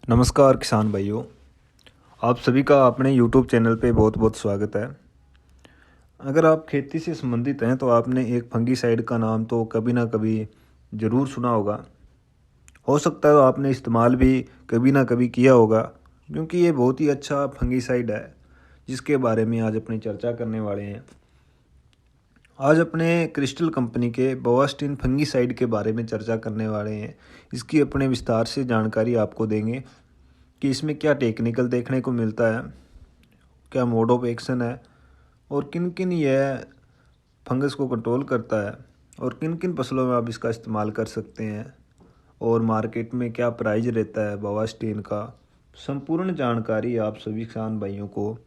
नमस्कार किसान भाइयों, आप सभी का अपने YouTube चैनल पे बहुत बहुत स्वागत है। अगर आप खेती से संबंधित हैं तो आपने एक फंगीसाइड का नाम तो कभी ना कभी ज़रूर सुना होगा। हो सकता है आपने इस्तेमाल भी कभी ना कभी किया होगा, क्योंकि ये बहुत ही अच्छा फंगीसाइड है जिसके बारे में आज अपनी चर्चा करने वाले हैं। आज अपने क्रिस्टल कंपनी के बोवास्टिन फंगीसाइड के बारे में चर्चा करने वाले हैं। इसकी अपने विस्तार से जानकारी आपको देंगे कि इसमें क्या टेक्निकल देखने को मिलता है, क्या मोड ऑफ एक्शन है और किन किन यह फंगस को कंट्रोल करता है और किन किन फसलों में आप इसका इस्तेमाल कर सकते हैं और मार्केट में क्या प्राइस रहता है बोवास्टिन का। संपूर्ण जानकारी आप सभी किसान भाइयों को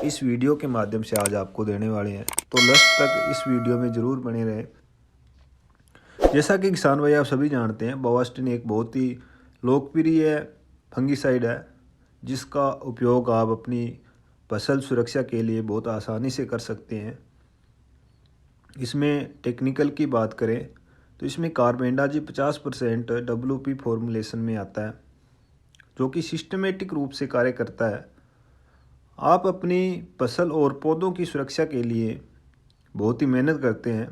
इस वीडियो के माध्यम से आज आपको देने वाले हैं, तो लास्ट तक इस वीडियो में ज़रूर बने रहें। जैसा कि किसान भाई आप सभी जानते हैं, बोवास्टिन एक बहुत ही लोकप्रिय फंगीसाइड है जिसका उपयोग आप अपनी फसल सुरक्षा के लिए बहुत आसानी से कर सकते हैं। इसमें टेक्निकल की बात करें तो इसमें कार्बेंडाजिम 50% WP फॉर्मुलेशन में आता है, जो कि सिस्टमेटिक रूप से कार्य करता है। आप अपनी फसल और पौधों की सुरक्षा के लिए बहुत ही मेहनत करते हैं,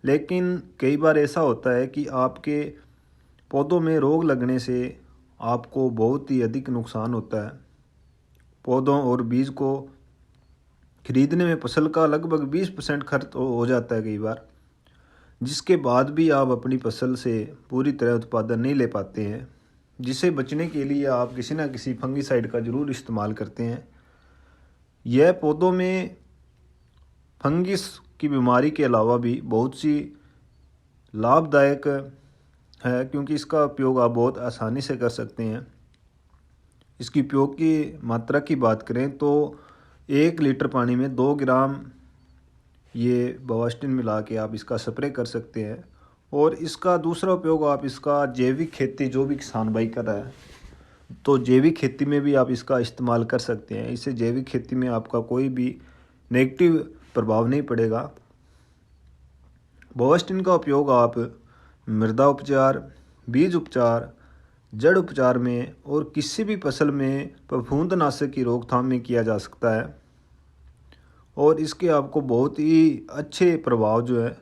लेकिन कई बार ऐसा होता है कि आपके पौधों में रोग लगने से आपको बहुत ही अधिक नुकसान होता है। पौधों और बीज को खरीदने में फसल का लगभग 20% खर्च हो जाता है कई बार, जिसके बाद भी आप अपनी फसल से पूरी तरह उत्पादन नहीं ले पाते हैं, जिसे बचने के लिए आप किसी न किसी फंगीसाइड का ज़रूर इस्तेमाल करते हैं। यह पौधों में फंगिस की बीमारी के अलावा भी बहुत सी लाभदायक है, क्योंकि इसका उपयोग आप बहुत आसानी से कर सकते हैं। इसकी उपयोग की मात्रा की बात करें तो 1 लीटर पानी में 2 ग्राम ये बोवास्टिन मिला के आप इसका स्प्रे कर सकते हैं। और इसका दूसरा उपयोग आप इसका जैविक खेती, जो भी किसान भाई कर रहा है तो जैविक खेती में भी आप इसका इस्तेमाल कर सकते हैं। इससे जैविक खेती में आपका कोई भी नेगेटिव प्रभाव नहीं पड़ेगा। बोवास्टिन का उपयोग आप मृदा उपचार, बीज उपचार, जड़ उपचार में और किसी भी फसल में फफूंदनाशक की रोकथाम में किया जा सकता है, और इसके आपको बहुत ही अच्छे प्रभाव जो है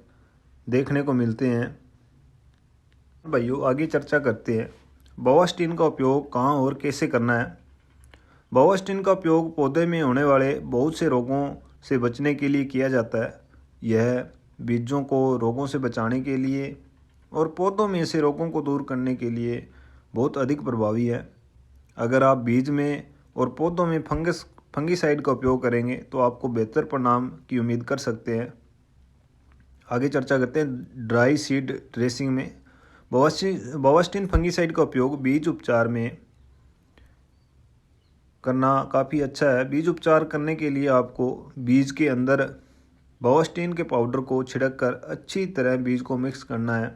देखने को मिलते हैं। भाइयों, आगे चर्चा करते हैं बोवास्टिन का उपयोग कहाँ और कैसे करना है। बोवास्टिन का उपयोग पौधे में होने वाले बहुत से रोगों से बचने के लिए किया जाता है। यह बीजों को रोगों से बचाने के लिए और पौधों में से रोगों को दूर करने के लिए बहुत अधिक प्रभावी है। अगर आप बीज में और पौधों में फंगीसाइड का उपयोग करेंगे तो आपको बेहतर परिणाम की उम्मीद कर सकते हैं। आगे चर्चा करते हैं ड्राई सीड ड्रेसिंग में। बोवास्टिन फंगीसाइड का उपयोग बीज उपचार में करना काफ़ी अच्छा है। बीज उपचार करने के लिए आपको बीज के अंदर बोवास्टिन के पाउडर को छिड़क कर अच्छी तरह बीज को मिक्स करना है।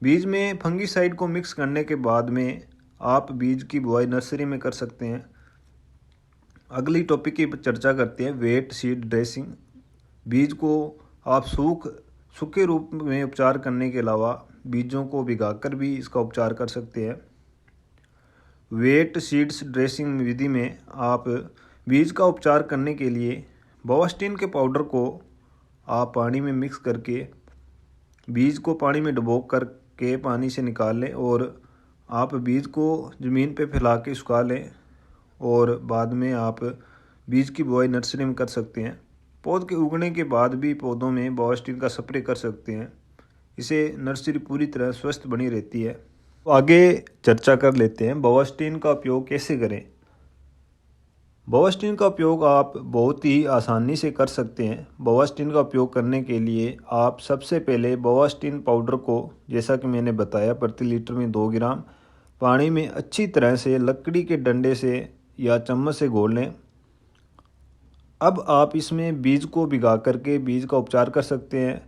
बीज में फंगीसाइड को मिक्स करने के बाद में आप बीज की बुआई नर्सरी में कर सकते हैं। अगली टॉपिक की चर्चा करते हैं वेट सीड ड्रेसिंग। बीज को आप सूखे रूप में उपचार करने के अलावा बीजों को भिगाकर भी इसका उपचार कर सकते हैं। वेट सीड्स ड्रेसिंग विधि में आप बीज का उपचार करने के लिए बोवास्टिन के पाउडर को आप पानी में मिक्स करके बीज को पानी में डुबो करके पानी से निकाल लें और आप बीज को ज़मीन पे फैला के सुखा लें, और बाद में आप बीज की बुआई नर्सरी में कर सकते हैं। पौध के उगने के बाद भी पौधों में बोवास्टिन का स्प्रे कर सकते हैं। इसे नर्सरी पूरी तरह स्वस्थ बनी रहती है। तो आगे चर्चा कर लेते हैं बोवास्टिन का उपयोग कैसे करें। बोवास्टिन का उपयोग आप बहुत ही आसानी से कर सकते हैं। बोवास्टिन का उपयोग करने के लिए आप सबसे पहले बोवास्टिन पाउडर को, जैसा कि मैंने बताया, प्रति लीटर में 2 ग्राम पानी में अच्छी तरह से लकड़ी के डंडे से या चम्मच से घोल लें। अब आप इसमें बीज को भिगा करके बीज का उपचार कर सकते हैं।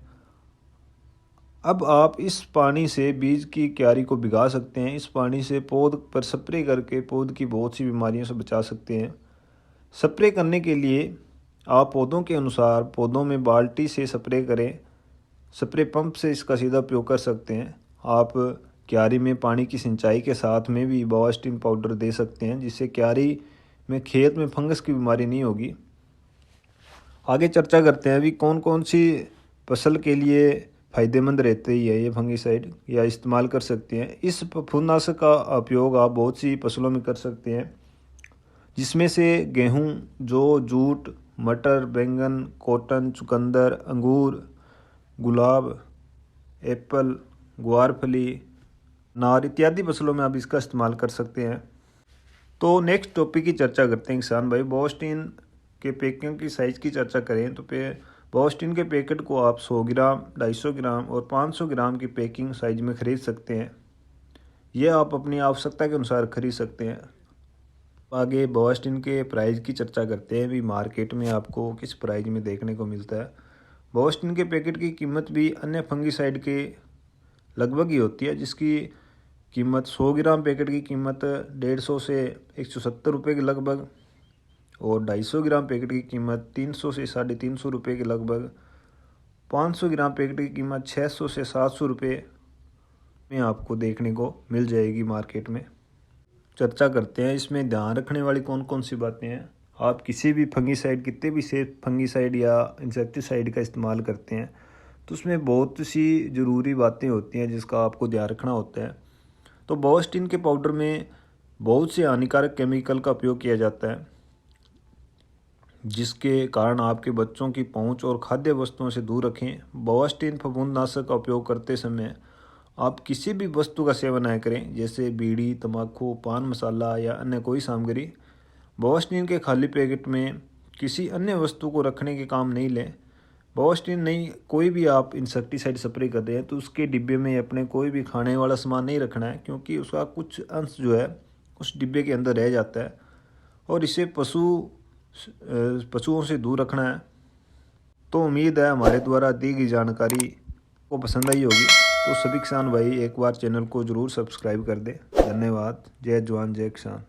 अब आप इस पानी से बीज की क्यारी को भिगा सकते हैं। इस पानी से पौध पर स्प्रे करके पौध की बहुत सी बीमारियों से बचा सकते हैं। स्प्रे करने के लिए आप पौधों के अनुसार पौधों में बाल्टी से स्प्रे करें। स्प्रे पंप से इसका सीधा उपयोग कर सकते हैं। आप क्यारी में पानी की सिंचाई के साथ में भी बोवास्टिन पाउडर दे सकते हैं, जिससे क्यारी में खेत में फंगस की बीमारी नहीं होगी। आगे चर्चा करते हैं अभी कौन कौन सी फसल के लिए फ़ायदेमंद रहते ही है ये फंगिसाइड या इस्तेमाल कर सकते हैं। इस फफूंदनाशक का उपयोग आप बहुत सी फसलों में कर सकते हैं, जिसमें से गेहूं, जौ, जूट, मटर, बैंगन, कॉटन, चुकंदर, अंगूर, गुलाब, एप्पल, ग्वारफली, नार इत्यादि फसलों में आप इसका इस्तेमाल कर सकते हैं। तो नेक्स्ट टॉपिक की चर्चा करते हैं किसान भाई। बोवास्टिन के पैकिंग की साइज़ की चर्चा करें तो बोवास्टिन के पैकेट को आप 100 ग्राम, 250 ग्राम और 500 ग्राम की पैकिंग साइज में ख़रीद सकते हैं। यह आप अपनी आवश्यकता के अनुसार खरीद सकते हैं। आगे बोवास्टिन के प्राइस की चर्चा करते हैं भी मार्केट में आपको किस प्राइस में देखने को मिलता है। बोवास्टिन के पैकेट की कीमत भी अन्य फंगिसाइड के लगभग ही होती है, जिसकी कीमत 100 ग्राम पैकेट की कीमत 150 से 170 रुपये के लगभग और 250 ग्राम पैकेट की कीमत 300 से 350 रुपये के लगभग, 500 ग्राम पैकेट की कीमत 600 से 700 रुपये में आपको देखने को मिल जाएगी मार्केट में। चर्चा करते हैं इसमें ध्यान रखने वाली कौन कौन सी बातें हैं। आप किसी भी फंगिसाइड, कितने भी सेफ फंगिसाइड या इंसेक्टिसाइड का इस्तेमाल करते हैं तो उसमें बहुत सी ज़रूरी बातें होती हैं जिसका आपको ध्यान रखना होता है। तो बोवास्टिन के पाउडर में बहुत से हानिकारक केमिकल का उपयोग किया जाता है, जिसके कारण आपके बच्चों की पहुंच और खाद्य वस्तुओं से दूर रखें। बोवास्टिन फफूंदनाशक का उपयोग करते समय आप किसी भी वस्तु का सेवन न करें, जैसे बीड़ी, तंबाकू, पान मसाला या अन्य कोई सामग्री। बोवास्टिन के खाली पैकेट में किसी अन्य वस्तु को रखने के काम नहीं लें। बोवास्टिन नहीं, कोई भी आप इंसेक्टिसाइड स्प्रे कर रहे हैं तो उसके डिब्बे में अपने कोई भी खाने वाला सामान नहीं रखना है, क्योंकि उसका कुछ अंश जो है उस डिब्बे के अंदर रह जाता है और इसे पशुओं से दूर रखना है। तो उम्मीद है हमारे द्वारा दी गई जानकारी को पसंद आई होगी। तो सभी किसान भाई एक बार चैनल को ज़रूर सब्सक्राइब कर दें। धन्यवाद। जय जवान जय किसान।